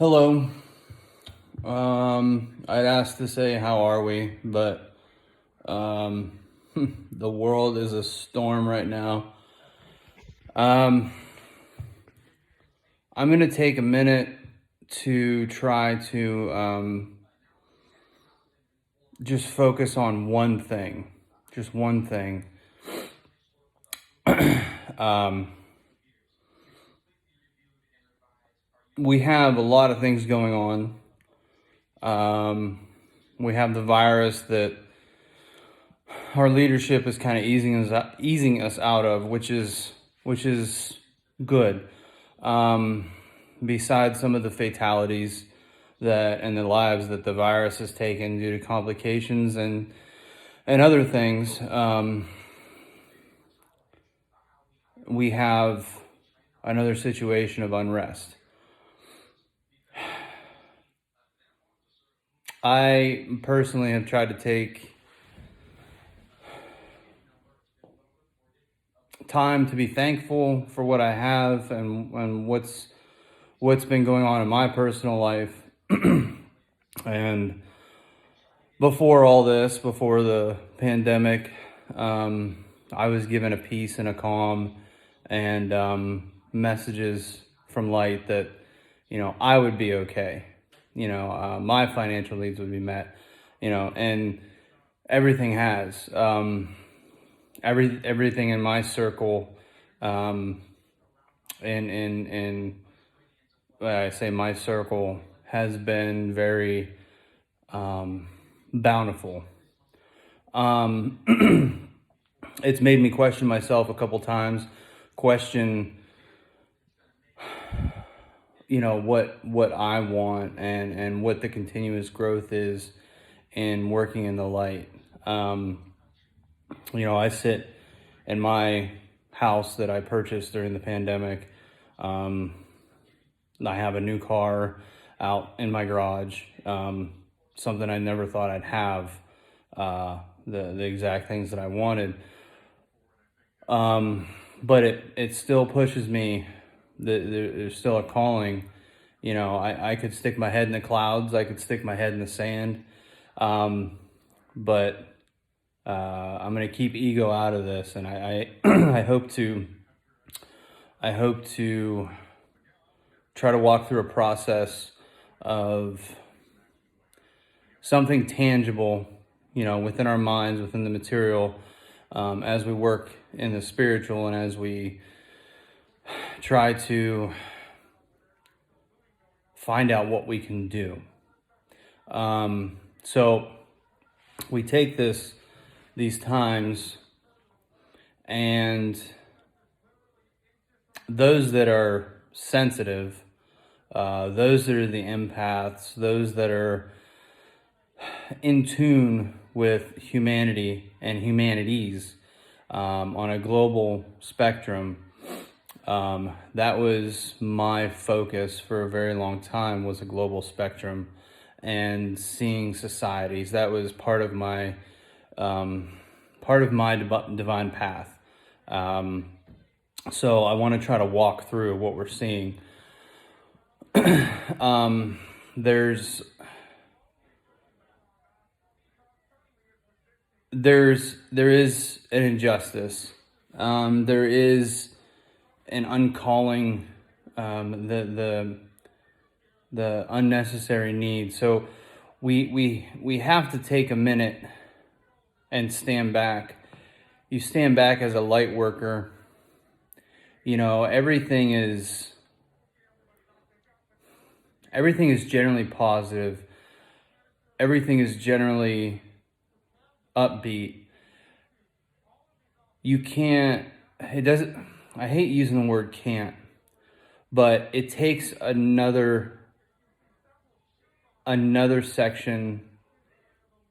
Hello. I'd asked to say how are we, but the world is a storm right now. I'm gonna take a minute to try to just focus on one thing, just one thing. We have a lot of things going on. We have the virus that our leadership is kind of easing us out of, which is good. Besides some of the fatalities and the lives that the virus has taken due to complications and other things, we have another situation of unrest. I personally have tried to take time to be thankful for what I have and what's been going on in my personal life. And before all this, before the pandemic, I was given a peace and a calm and messages from light that, I would be okay. My financial needs would be met, and everything has. Everything in my circle, and when I say my circle, has been very bountiful. It's made me question myself a couple times, question what I want and what the continuous growth is in working in the light. I sit in my house that I purchased during the pandemic. I have a new car out in my garage, something I never thought I'd have, the exact things that I wanted. But it still pushes me. There's still a calling. I could stick my head in the clouds. I could stick my head in the sand. But I'm going to keep ego out of this. And I I hope to try to walk through a process of something tangible, within our minds, within the material, as we work in the spiritual and as we try to find out what we can do. So we take these times, and those that are sensitive, those that are the empaths, those that are in tune with humanity and humanities, on a global spectrum. That was my focus for a very long time, was a global spectrum and seeing societies. That was part of my divine path. So I want to try to walk through what we're seeing. There is an injustice. There is an uncalling, the unnecessary need. So we have to take a minute and stand back. You stand back as a light worker. Everything is generally positive. Everything is generally upbeat. I hate using the word can't, but it takes another section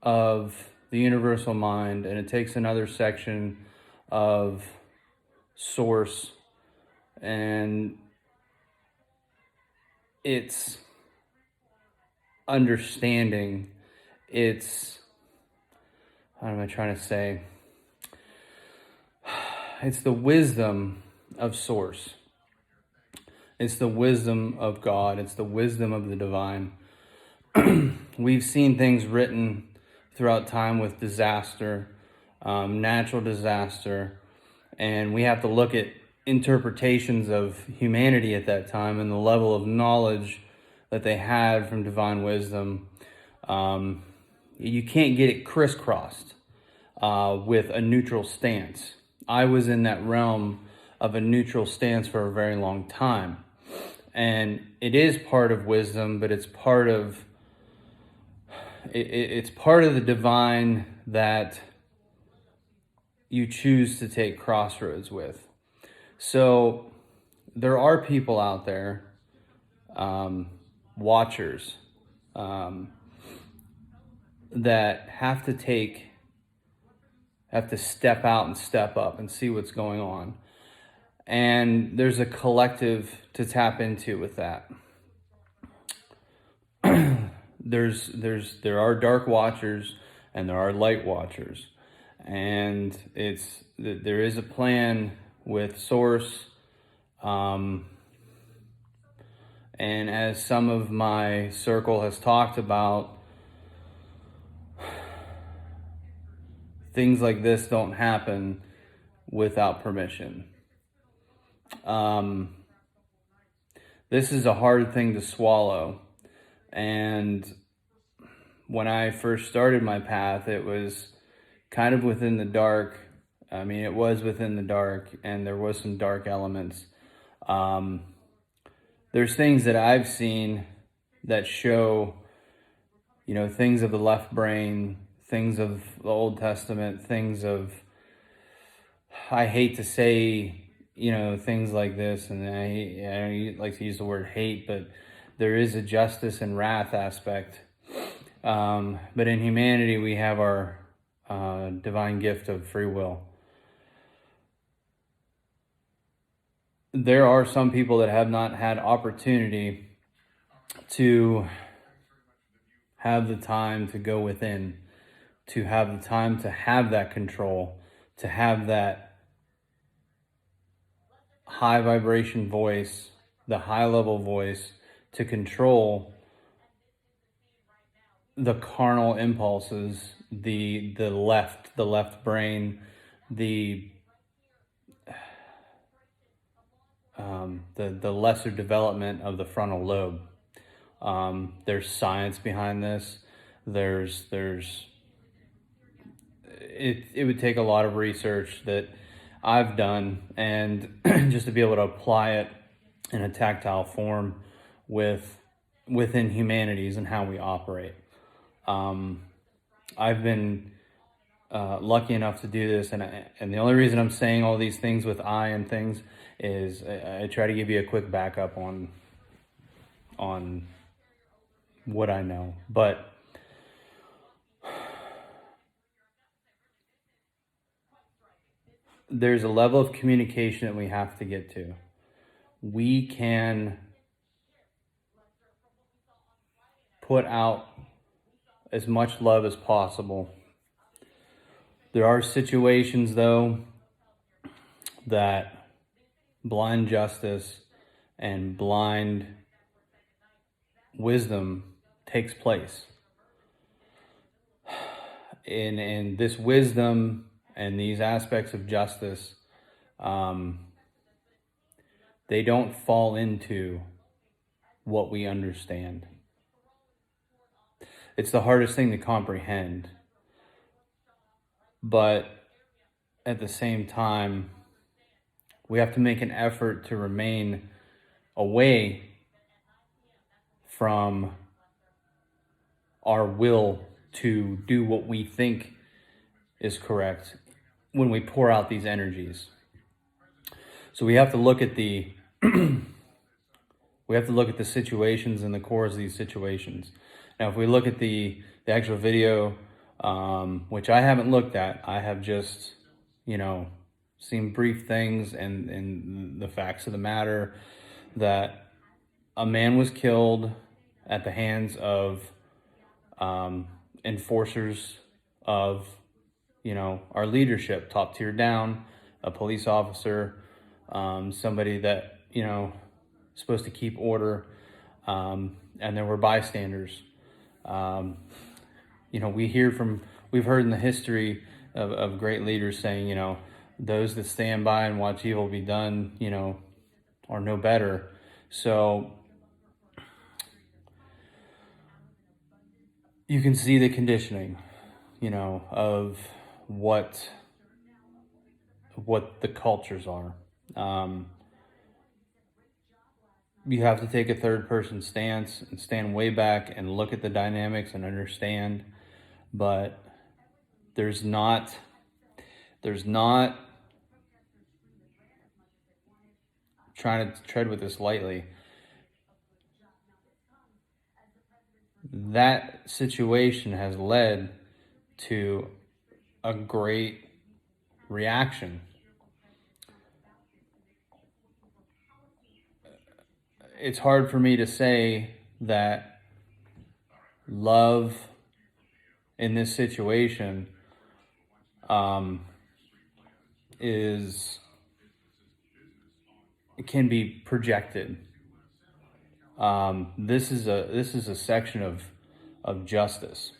of the universal mind, and it takes another section of source, and it's understanding. It's, what am I trying to say? It's the wisdom of source. It's the wisdom of God. It's the wisdom of the divine. We've seen things written throughout time with disaster, natural disaster, and we have to look at interpretations of humanity at that time and the level of knowledge that they had from divine wisdom. You can't get it crisscrossed with a neutral stance. I was in that realm of a neutral stance for a very long time. And it is part of wisdom, but it's part of the divine that you choose to take crossroads with. So there are people out there, watchers, that have to step out and step up and see what's going on. And there's a collective to tap into with that. There are dark watchers and there are light watchers, and there is a plan with Source, and as some of my circle has talked about, things like this don't happen without permission. This is a hard thing to swallow. And when I first started my path, it was kind of within the dark. I mean, it was within the dark, and there was some dark elements. There's things that I've seen that show, things of the left brain, things of the Old Testament, things of, I hate to say, things like this, and I like to use the word hate, but there is a justice and wrath aspect. But in humanity, we have our divine gift of free will. There are some people that have not had opportunity to have the time to go within, to have the time to have that control, to have that high vibration voice, the high level voice, to control the carnal impulses, the left brain, the lesser development of the frontal lobe. There's science behind this. It would take a lot of research that I've done, and just to be able to apply it in a tactile form within humanities and how we operate. I've been lucky enough to do this, and the only reason I'm saying all these things with I and things is I try to give you a quick backup on what I know. But there's a level of communication that we have to get to. We can put out as much love as possible. There are situations, though, that blind justice and blind wisdom takes place. In this wisdom and these aspects of justice, they don't fall into what we understand. It's the hardest thing to comprehend. But at the same time, we have to make an effort to remain away from our will to do what we think is correct when we pour out these energies. So we have to look at the situations and the cores of these situations. Now, if we look at the actual video, which I haven't looked at, I have just, seen brief things and the facts of the matter, that a man was killed at the hands of enforcers of, our leadership, top tier down, a police officer, somebody that, supposed to keep order, and there were bystanders. We've heard in the history of great leaders saying, those that stand by and watch evil be done, are no better. So you can see the conditioning, of what the cultures are. You have to take a third person stance and stand way back and look at the dynamics and understand, but there's not trying to tread with this lightly. That situation has led to a great reaction. It's hard for me to say that love in this situation can be projected. This is a section of justice,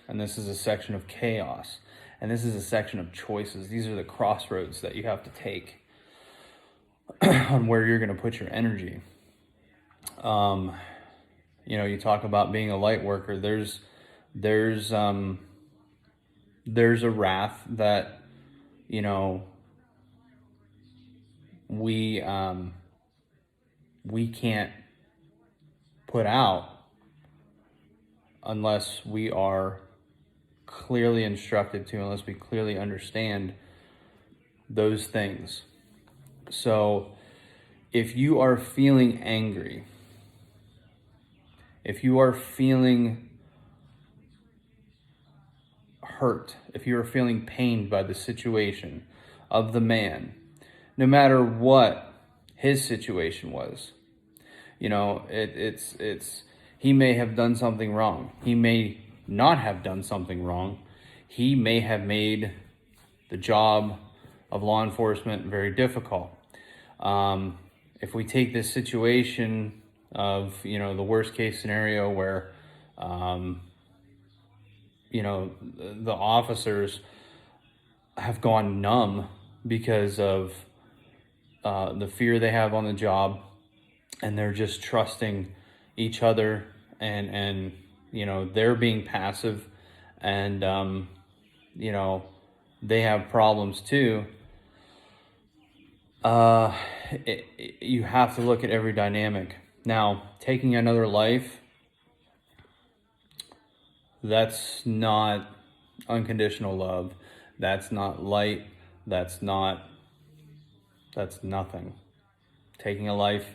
and this is a section of chaos, and this is a section of choices. These are the crossroads that you have to take on where you're going to put your energy. You talk about being a light worker. There's a wrath that we can't put out unless we are clearly instructed to, unless we clearly understand those things. So if you are feeling angry, if you are feeling hurt, if you are feeling pained by the situation of the man, no matter what his situation was, he may have done something wrong. He may not have done something wrong. He may have made the job of law enforcement very difficult. If we take this situation of, the worst case scenario where, the officers have gone numb because of the fear they have on the job, and they're just trusting each other, and they're being passive, and they have problems too. You have to look at every dynamic. Now, taking another life, that's not unconditional love. That's not light. That's nothing. Taking a life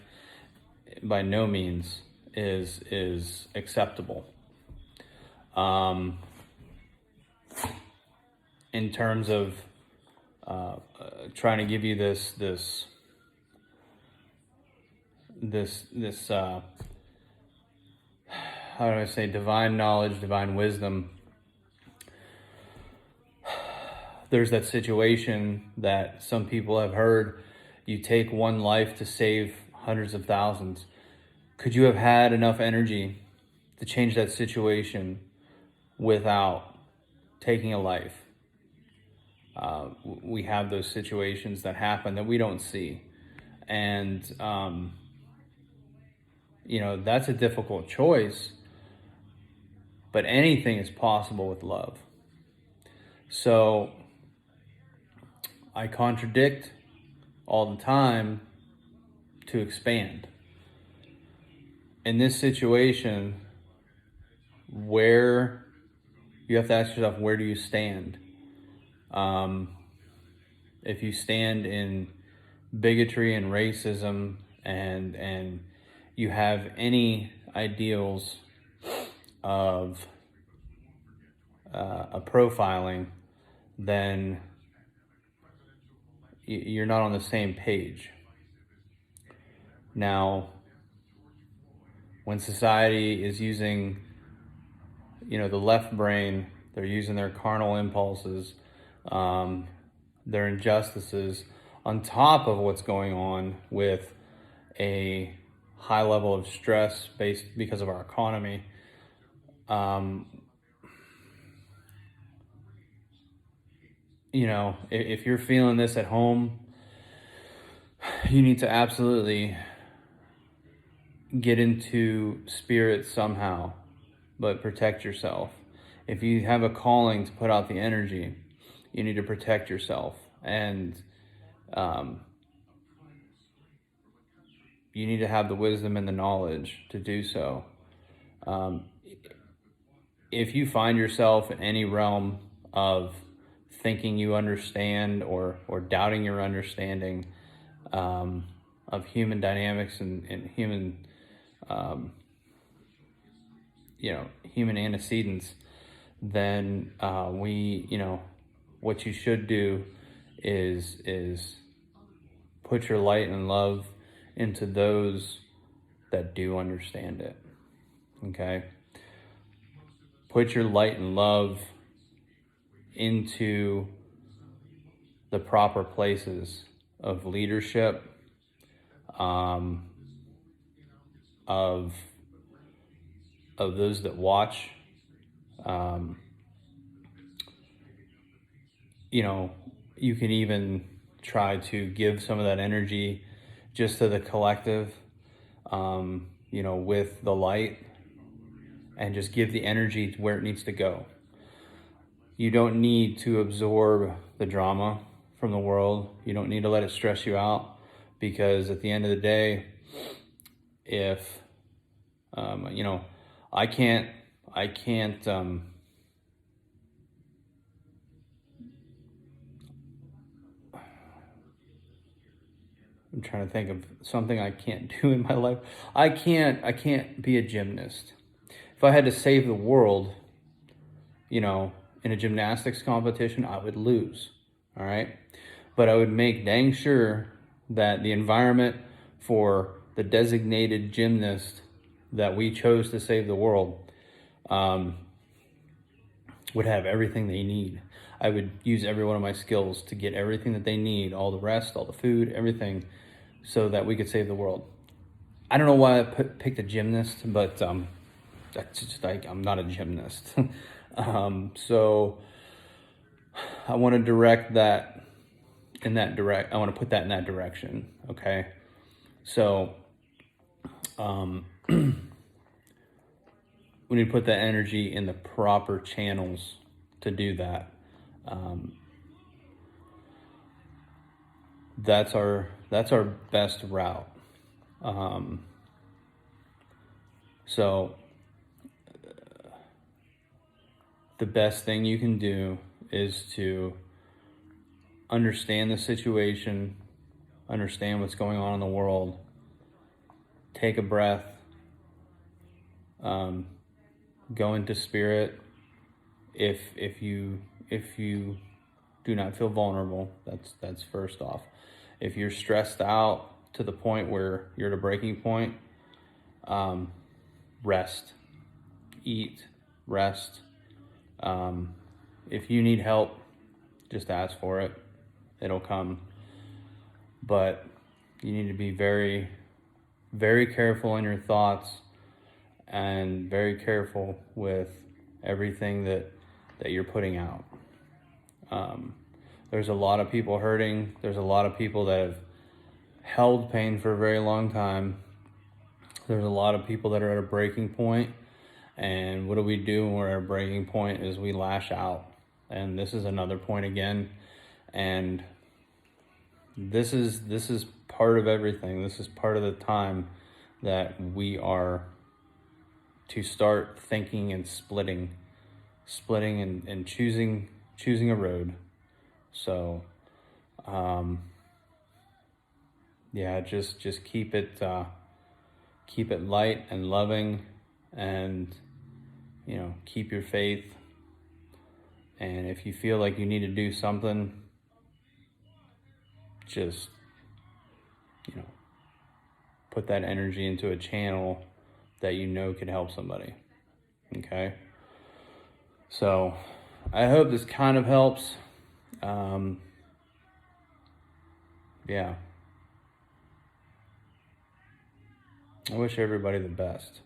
by no means is acceptable. In terms of trying to give you this how do I say, divine knowledge, divine wisdom. There's that situation that some people have heard. You take one life to save hundreds of thousands. Could you have had enough energy to change that situation without taking a life? We have those situations that happen that we don't see. And, that's a difficult choice, but anything is possible with love. So I contradict all the time to expand. In this situation, where you have to ask yourself, where do you stand? If you stand in bigotry and racism, and you have any ideals of a profiling, then you're not on the same page. Now, when society is using, the left brain, they're using their carnal impulses, their injustices, on top of what's going on with a high level of stress because of our economy. If you're feeling this at home, you need to absolutely get into spirit somehow, but protect yourself. If you have a calling to put out the energy, you need to protect yourself, and you need to have the wisdom and the knowledge to do so. If you find yourself in any realm of thinking you understand or doubting your understanding of human dynamics and human human antecedents, then what you should do is put your light and love into those that do understand it. Okay? Put your light and love into the proper places of leadership, of those that watch. You can even try to give some of that energy just to the collective, with the light, and just give the energy to where it needs to go. You don't need to absorb the drama from the world. You don't need to let it stress you out, because at the end of the day, if I can't I'm trying to think of something I can't do in my life. I can't be a gymnast. If I had to save the world, in a gymnastics competition, I would lose. All right. But I would make dang sure that the environment for the designated gymnast that we chose to save the world would have everything they need. I would use every one of my skills to get everything that they need, all the rest, all the food, everything, so that we could save the world. I don't know why I picked a gymnast, but that's just like, I'm not a gymnast. So I want to direct that in that I want to put that in that direction. Okay. So, we need to put that energy in the proper channels to do that. That's our best route. So the best thing you can do is to understand the situation, understand what's going on in the world, take a breath, go into spirit. If you do not feel vulnerable, that's first off. If you're stressed out to the point where you're at a breaking point, rest, eat, rest. If you need help, just ask for it. It'll come. But you need to be very, very careful in your thoughts, and very careful with everything that you're putting out. There's a lot of people hurting. There's a lot of people that have held pain for a very long time. There's a lot of people that are at a breaking point. And what do we do when we're at a breaking point is we lash out. And this is another point again. And this is part of everything. This is part of the time that we are to start thinking and splitting and choosing a road. So, just keep it light and loving, and keep your faith. And if you feel like you need to do something, just put that energy into a channel that could help somebody. Okay. So I hope this kind of helps. I wish everybody the best.